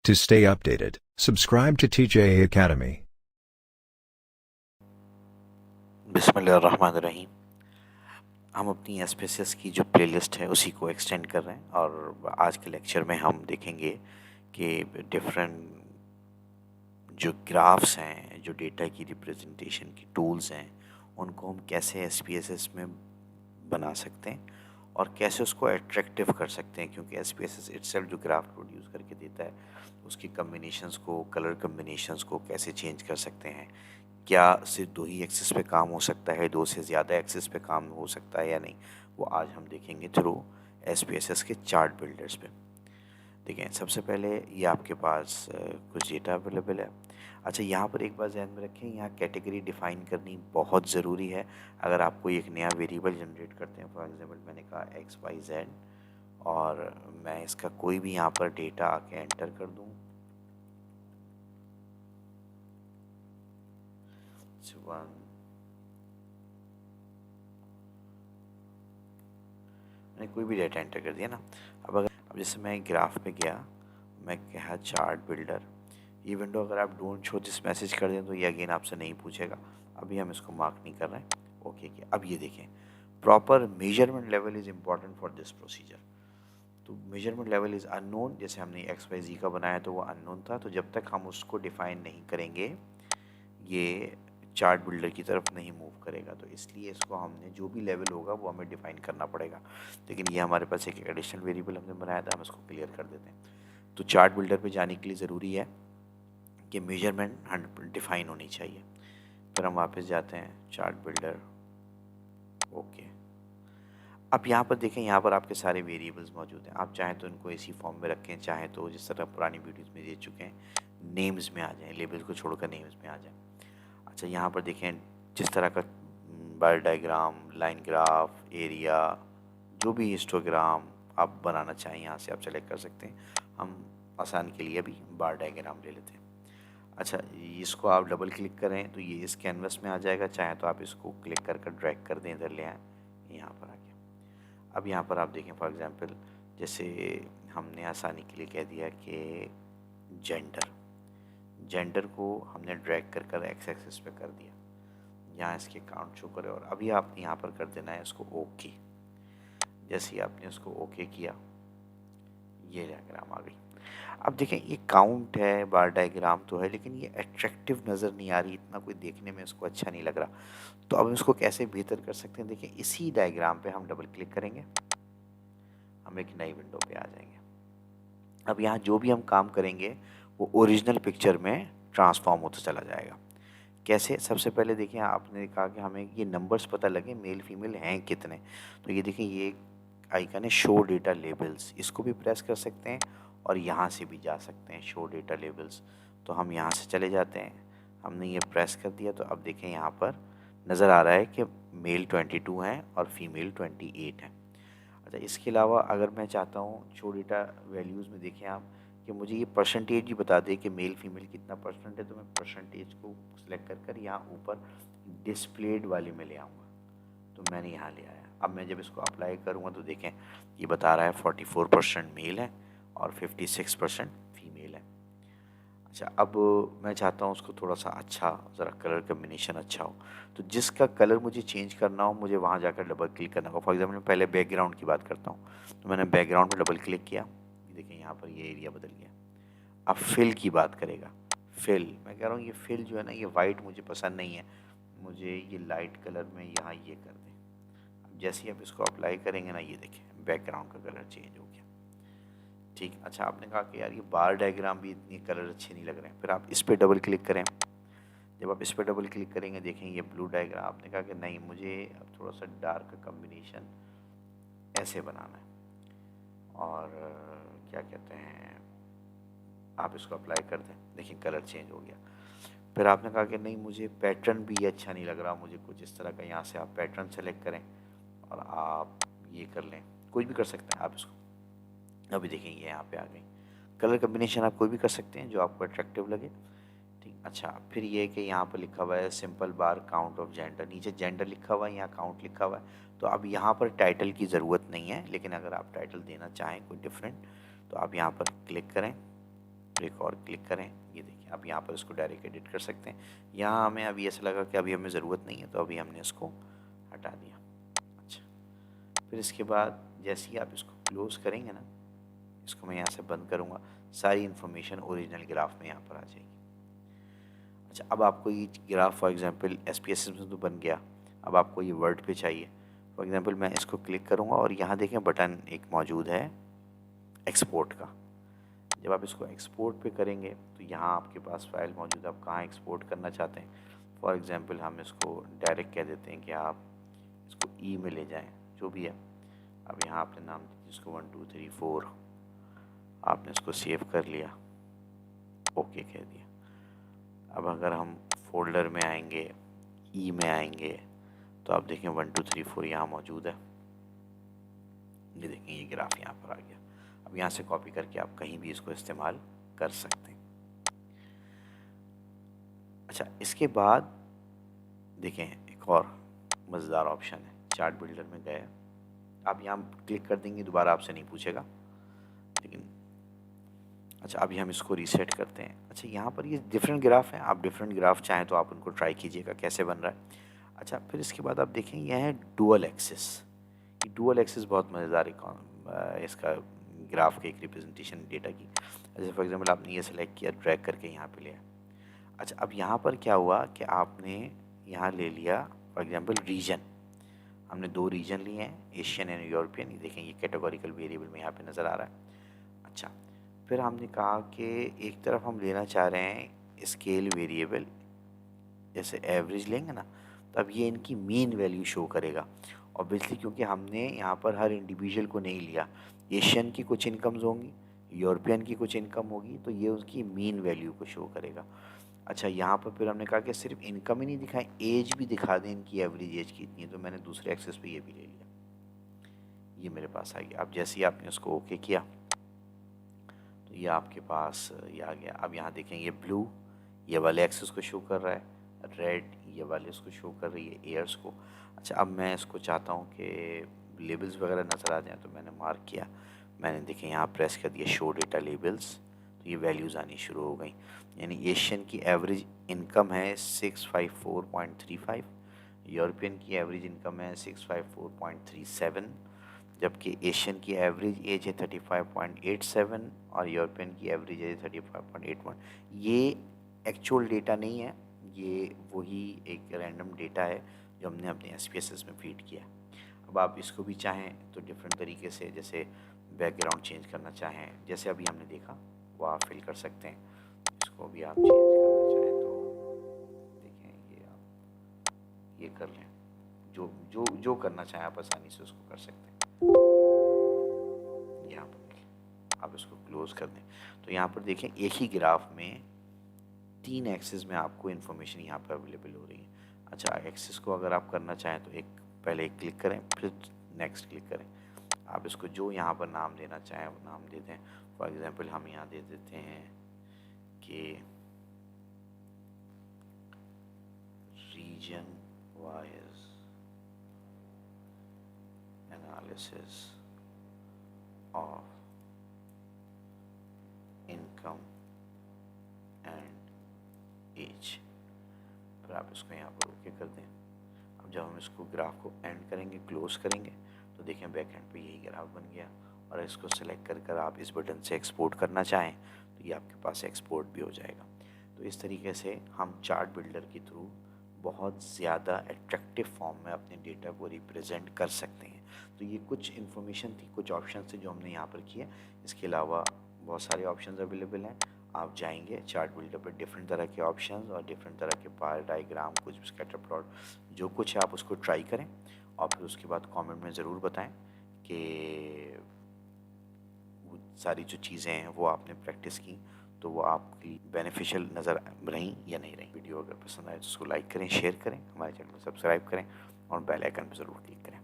To stay updated, subscribe to TJA Academy. बिस्मिल्लाहिर्रहमानिर्रहीम। हम अपनी एसपीएसएस की जो प्लेलिस्ट है उसी को एक्सटेंड कर रहे हैं और आज के लेक्चर में हम देखेंगे कि डिफरेंट जो ग्राफ्स हैं, जो डेटा की रिप्रेजेंटेशन की टूल्स हैं, उनको हम कैसे एसपीएसएस में बना सकते हैं और कैसे उसको अट्रैक्टिव कर सकते हैं, क्योंकि एसपीएसएस इटसेल्फ जो ग्राफ प्रोड्यूस करके देता है उसकी कम्बिनेशंस को, कलर कम्बिनेशंस को कैसे चेंज कर सकते हैं, क्या सिर्फ दो ही एक्सिस पे काम हो सकता है, दो से ज़्यादा एक्सिस पे काम हो सकता है या नहीं, वो आज हम देखेंगे थ्रू एसपीएसएस के चार्ट बिल्डर्स पे। देखें, सबसे पहले ये आपके पास कुछ डेटा अवेलेबल है। अच्छा, यहाँ पर एक बात ध्यान में रखें, यहाँ कैटेगरी डिफ़ाइन करनी बहुत ज़रूरी है। अगर आप कोई एक नया वेरिएबल जनरेट करते हैं, फॉर एग्जांपल मैंने कहा XYZ, और मैं इसका कोई भी यहाँ पर डेटा आके एंटर कर दूँ, मैंने कोई भी डेटा एंटर कर दिया ना। अब जैसे मैं ग्राफ पे गया, मैं कहा चार्ट बिल्डर, ये विंडो अगर आप डोंट शो दिस मैसेज कर दें तो ये अगेन आपसे नहीं पूछेगा। अभी हम इसको मार्क नहीं कर रहे हैं, ओके किया। अब ये देखें, proper measurement level is important for this procedure. तो मेजरमेंट लेवल इज़ अननोन, जैसे हमने XYZ का बनाया तो वो अननोन था, तो जब तक हम उसको डिफ़ाइन नहीं करेंगे ये चार्ट बिल्डर की तरफ नहीं मूव करेगा। तो इसलिए इसको हमने जो भी लेवल होगा वो हमें डिफ़ाइन करना पड़ेगा। लेकिन ये हमारे पास एक एडिशनल वेरिएबल हमने बनाया था, हम इसको क्लियर कर देते हैं। तो चार्ट बिल्डर पे जाने के लिए ज़रूरी है कि मेजरमेंट डिफ़ाइन होनी चाहिए। फिर हम वापस जाते हैं चार्ट बिल्डर, ओके। अब यहाँ पर देखें, यहाँ पर आपके सारे वेरिएबल्स मौजूद हैं। आप चाहें तो इनको इसी फॉर्म में रखें, चाहें तो जिस तरह पुरानी वीडियोज़ में दे चुके हैं नेम्स में आ जाएं, लेबल्स को छोड़कर नेम्स में आ जाएं। अच्छा, यहाँ पर देखें जिस तरह का बार डायग्राम, लाइन ग्राफ, एरिया, जो भी हिस्टोग्राम आप बनाना चाहें यहाँ से आप सेलेक्ट कर सकते हैं। हम आसान के लिए अभी बार डायग्राम ले लेते हैं। अच्छा, इसको आप डबल क्लिक करें तो ये इस कैनवस में आ जाएगा, चाहे तो आप इसको क्लिक कर ड्रैग कर दें, इधर ले आएँ, यहाँ पर आ गया। अब यहाँ पर आप देखें, फॉर एग्जांपल जैसे हमने आसानी के लिए कह दिया कि जेंडर को हमने ड्रैग कर एक्स एक्सिस पे कर दिया, यहाँ इसके काउंट शो करे, और अभी आपने यहाँ पर कर देना है इसको ओके। जैसे ही आपने उसको ओके किया, ये डायग्राम आ गई। अब देखें, ये काउंट है, बार डायग्राम तो है, लेकिन ये अट्रैक्टिव नज़र नहीं आ रही, इतना कोई देखने में इसको अच्छा नहीं लग रहा। तो अब इसको कैसे बेहतर कर सकते हैं? देखिए, इसी डायग्राम पे हम डबल क्लिक करेंगे, हम एक नई विंडो पे आ जाएंगे। अब यहाँ जो भी हम काम करेंगे वो ओरिजिनल पिक्चर में ट्रांसफॉर्म होता चला जाएगा। कैसे? सबसे पहले देखिए, आपने कहा कि हमें ये नंबर्स पता लगे मेल फीमेल हैं कितने। तो ये देखिए, ये आइकन है शो डेटा लेबल्स, इसको भी प्रेस कर सकते हैं और यहाँ से भी जा सकते हैं शो डेटा लेबल्स। तो हम यहाँ से चले जाते हैं, हमने ये प्रेस कर दिया तो अब देखें यहाँ पर नज़र आ रहा है कि मेल 22 हैं और फीमेल 28 हैं। अच्छा, इसके अलावा अगर मैं चाहता हूँ शो डेटा वैल्यूज़ में देखें आप कि मुझे ये परसेंटेज ही बता दे कि मेल फीमेल कितना परसेंट है, तो मैं परसेंटेज को सिलेक्ट कर यहाँ ऊपर डिस्प्लेड वाले में ले आऊँगा। तो मैंने यहाँ ले आया। अब मैं जब इसको अप्लाई करूँगा तो देखें, ये बता रहा है 44% मेल है और 56% फीमेल है। अच्छा, अब मैं चाहता हूँ उसको थोड़ा सा अच्छा, ज़रा कलर कम्बिनेशन अच्छा हो, तो जिसका कलर मुझे चेंज करना हो मुझे वहाँ जाकर डबल क्लिक करना होगा। फॉर एग्जाम्पल मैं पहले बैकग्राउंड की बात करता हूँ, तो मैंने बैकग्राउंड पर डबल क्लिक किया, देखिए यहाँ पर ये एरिया बदल गया। अब फिल की बात करेगा, फिल मैं कह रहा हूँ ये फिल जो है ना, ये वाइट मुझे पसंद नहीं है, मुझे ये लाइट कलर में यहाँ ये कर दें। अब जैसे ही आप इसको अप्लाई करेंगे ना, ये देखें बैकग्राउंड का कलर चेंज हो गया। ठीक। अच्छा, आपने कहा कि यार ये बार डायग्राम भी इतनी कलर अच्छे नहीं लग रहे हैं, फिर आप इस पर डबल क्लिक करें। जब आप इस पर डबल क्लिक करेंगे, देखें ये ब्लू डायग्राम, आपने कहा कि नहीं, मुझे अब थोड़ा सा डार्क कम्बिनेशन ऐसे बनाना है, और क्या कहते हैं, आप इसको अप्लाई कर दें, देखिए कलर चेंज हो गया। फिर आपने कहा कि नहीं, मुझे पैटर्न भी अच्छा नहीं लग रहा, मुझे कुछ इस तरह का, यहाँ से आप पैटर्न सेलेक्ट करें और आप ये कर लें, कुछ भी कर सकते हैं आप इसको। अभी देखें ये यहाँ पे आ गई। कलर कम्बिनेशन आप कोई भी कर सकते हैं जो आपको अट्रैक्टिव लगे। ठीक। अच्छा, फिर ये कि यहाँ पर लिखा हुआ है simple bar count of gender, नीचे जेंडर लिखा हुआ है, यहाँ काउंट लिखा हुआ है। तो अब यहाँ पर टाइटल की ज़रूरत नहीं है, लेकिन अगर आप टाइटल देना चाहें कोई डिफरेंट, तो आप यहाँ पर क्लिक करें पर एक और क्लिक करें। ये देखिए अब यहाँ पर इसको डायरेक्ट एडिट कर सकते हैं। यहाँ हमें अभी ऐसा लगा कि अभी हमें ज़रूरत नहीं है, तो अभी हमने इसको हटा दिया। अच्छा, फिर इसके बाद जैसे ही आप इसको क्लोज़ करेंगे ना, इसको मैं यहाँ से बंद करूँगा, सारी इन्फॉर्मेशन ओरिजिनल ग्राफ में यहाँ पर आ जाएगी। अच्छा, अब आपको ये ग्राफ फॉर एग्जांपल SPSS में तो बन गया, अब आपको ये वर्ड पे चाहिए। फॉर एग्जांपल मैं इसको क्लिक करूँगा और यहाँ देखें बटन एक मौजूद है एक्सपोर्ट का। जब आप इसको एक्सपोर्ट पे करेंगे तो यहाँ आपके पास फाइल मौजूद है, आप कहाँ एक्सपोर्ट करना चाहते हैं। फॉर एग्जांपल हम इसको डायरेक्ट कह देते हैं कि आप इसको ई में ले जाएं, जो भी है। अब यहाँ आपने नाम दीजिए इसको 1 2 3 4, आपने इसको सेव कर लिया, ओके कह दिया। अब अगर हम फोल्डर में आएंगे, ई में आएंगे, तो आप देखें 1 2 3 4 यहाँ मौजूद है। ये देखें ये ग्राफ यहाँ पर आ गया। अब यहाँ से कॉपी करके आप कहीं भी इसको इस्तेमाल कर सकते हैं। अच्छा, इसके बाद देखें एक और मज़ेदार ऑप्शन है, चार्ट बिल्डर में गए, आप यहाँ क्लिक कर देंगे, दोबारा आपसे नहीं पूछेगा, लेकिन अच्छा अभी हम इसको रीसेट करते हैं। अच्छा, यहाँ पर ये डिफरेंट ग्राफ हैं, आप डिफरेंट ग्राफ चाहें तो आप उनको ट्राई कीजिएगा कैसे बन रहा है। अच्छा, फिर इसके बाद आप देखें यह है डुअल एक्सिस। ये डुअल एक्सिस बहुत मज़ेदार इसका ग्राफ के एक रिप्रेजेंटेशन डेटा की। जैसे फॉर एग्जांपल आपने ये सेलेक्ट किया, ड्रैग करके यहाँ पे लिया। अच्छा, अब यहाँ पर क्या हुआ कि आपने यहाँ ले लिया फॉर एग्जांपल रीजन, हमने 2 रीजन लिए हैं, एशियन एंड यूरोपियन। ये देखें ये कैटेगोरिकल वेरिएबल में यहाँ पे नज़र आ रहा है। अच्छा, फिर हमने कहा कि एक तरफ हम लेना चाह रहे हैं स्केल वेरिएबल, जैसे एवरेज लेंगे ना, तब ये इनकी मीन वैल्यू शो करेगा। ऑब्वियसली क्योंकि हमने यहाँ पर हर इंडिविजुअल को नहीं लिया, एशियन की कुछ इनकम्स होंगी, यूरोपियन की कुछ इनकम होगी, तो ये उसकी मीन वैल्यू को शो करेगा। अच्छा, यहाँ पर फिर हमने कहा कि सिर्फ इनकम ही नहीं दिखाएं, एज भी दिखा दें, इनकी एवरेज एज कितनी है, तो मैंने दूसरे एक्सेस पे ये भी ले लिया, ये मेरे पास आ गया। अब जैसे ही आपने उसको ओके किया तो ये आपके पास ये आ गया। अब यहाँ देखें ये ब्लू ये वाले एक्सेस को शो कर रहा है, रेड ये वाले उसको शो कर रही है एयर्स को। अच्छा, अब मैं इसको चाहता हूँ कि लेबल्स वगैरह नज़र आ जाएं, तो मैंने मार्क किया, मैंने देखें यहाँ प्रेस कर दिया शो डेटा लेबल्स, तो ये वैल्यूज़ आनी शुरू हो गई। यानी एशियन की एवरेज इनकम है 654.35, यूरोपियन की एवरेज इनकम है 654.37, जबकि एशियन की एवरेज एज है 35.87 और यूरोपियन की एवरेज एज 35.81। ये एक्चुअल डेटा नहीं है, ये वही एक रैंडम डेटा है जो हमने अपने SPSS में फीड किया। अब आप इसको भी चाहें तो डिफरेंट तरीके से, जैसे बैकग्राउंड चेंज करना चाहें, जैसे अभी हमने देखा वो आप फिल कर सकते हैं। इसको भी आप चेंज करना चाहें तो देखें ये आप ये कर लें, जो जो जो करना चाहें आप आसानी से उसको कर सकते हैं। यहाँ पर आप इसको क्लोज कर दें तो यहाँ पर देखें एक ही ग्राफ में 3 एक्सिस में आपको इन्फॉर्मेशन यहाँ पर अवेलेबल हो रही है। अच्छा, एक्सिस को अगर आप करना चाहें तो पहले एक क्लिक करें, फिर नेक्स्ट क्लिक करें। आप इसको जो यहाँ पर नाम देना चाहें वो नाम दे दें। फॉर एग्जांपल हम यहाँ दे देते हैं कि region wise analysis of income and age, फिर आप इसको यहाँ पर ओके कर दें। अब जब हम इसको ग्राफ को एंड करेंगे, क्लोज करेंगे, तो देखें बैक एंड पे यही ग्राफ बन गया। और इसको सेलेक्ट कर आप इस बटन से एक्सपोर्ट करना चाहें तो ये आपके पास एक्सपोर्ट भी हो जाएगा। तो इस तरीके से हम चार्ट बिल्डर के थ्रू बहुत ज़्यादा अट्रैक्टिव फॉर्म में अपने डेटा को रिप्रेजेंट कर सकते हैं। तो ये कुछ इन्फॉर्मेशन थी, कुछ ऑप्शन थे जो हमने यहाँ पर किए। इसके अलावा बहुत सारे ऑप्शंस अवेलेबल हैं। आप जाएंगे चार्ट बिल्डर पर, डिफरेंट तरह के ऑप्शंस और डिफरेंट तरह के बार डायग्राम, कुछ स्कैटर प्लॉट, जो कुछ है आप उसको ट्राई करें और फिर उसके बाद कमेंट में ज़रूर बताएं कि वो सारी जो चीज़ें हैं वो आपने प्रैक्टिस की तो वो आपकी बेनिफिशियल नज़र रहीं या नहीं रहीं। वीडियो अगर पसंद आए तो उसको लाइक करें, शेयर करें, हमारे चैनल को सब्सक्राइब करें और बेल आइकन पर ज़रूर क्लिक करें।